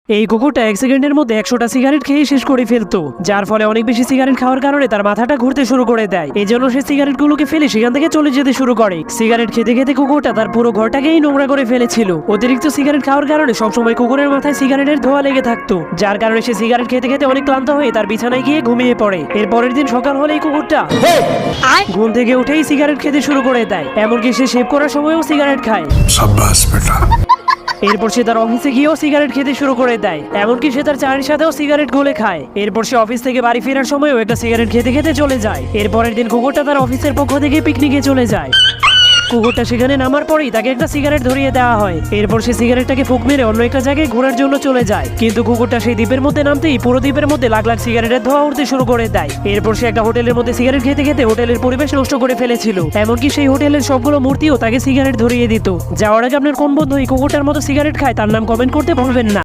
এই কুকুরটা 1 সেকেন্ডের মধ্যে 100টা সিগারেট খেয়ে শেষ করে ফেলতো, যার ফলে অনেক বেশি সিগারেট খাওয়ার কারণে তার মাথাটা ঘুরতে শুরু করে দেয়। এই জন্য সে সিগারেটগুলোকে ফেলে সেখান থেকে চলে যেতে শুরু করে। সিগারেট খেতে খেতে কুকুরটা তার পুরো ঘরটাকেই নোংরা করে ফেলেছিল। অতিরিক্ত সিগারেট খাওয়ার কারণে সবসময় কুকুরের মাথায় সিগারেটের ধোঁয়া লেগে থাকতো, যার কারণে সে সিগারেট খেতে খেতে অনেক ক্লান্ত হয়ে তার বিছানায় গিয়ে ঘুমিয়ে পড়ে। এর পরের দিন সকাল হলেই কুকুরটা ঘুম থেকে উঠেই সিগারেট খেতে শুরু করে দেয়, এমনকি সে শেভ করার সময়ও সিগারেট খায়। शाबाश बेटा। এরপর সে তার অফিসে গিয়েও সিগারেট খেতে শুরু করে দেয়, এমনকি সে তার চায়ের সাথেও সিগারেট গলে খায়। এরপর সে অফিস থেকে বাড়ি ফেরার সময়ও একটা সিগারেট খেতে খেতে চলে যায়। এরপরের দিন কুকুরটা তার অফিসের পক্ষ থেকে পিকনিকে চলে যায়। কুকুরটা সেখানে নামার পরেই তাকে একটা সিগারেট ধরিয়ে দেওয়া হয়। এরপর সে সিগারেটটাকে ফুঁক মেরে অন্য একটা জায়গায় ঘোরার জন্য চলে যায়, কিন্তু কুকুরটা সেই দ্বীপের মধ্যে নামতেই পুরো দ্বীপের মধ্যে লাখ লাখ সিগারেটের ধোঁয়া উঠতে শুরু করে দেয়। এরপর সে একটা হোটেলের মধ্যে সিগারেট খেতে খেতে হোটেলের পরিবেশ নষ্ট করে ফেলেছিল, এমনকি সেই হোটেলের সবগুলো মূর্তিও তাকে সিগারেট ধরিয়ে দিত। যাওয়ার আগে আপনার কোন বন্ধু এই কুকুরটার মতো সিগারেট খায় তার নাম কমেন্ট করতে ভুলবেন না।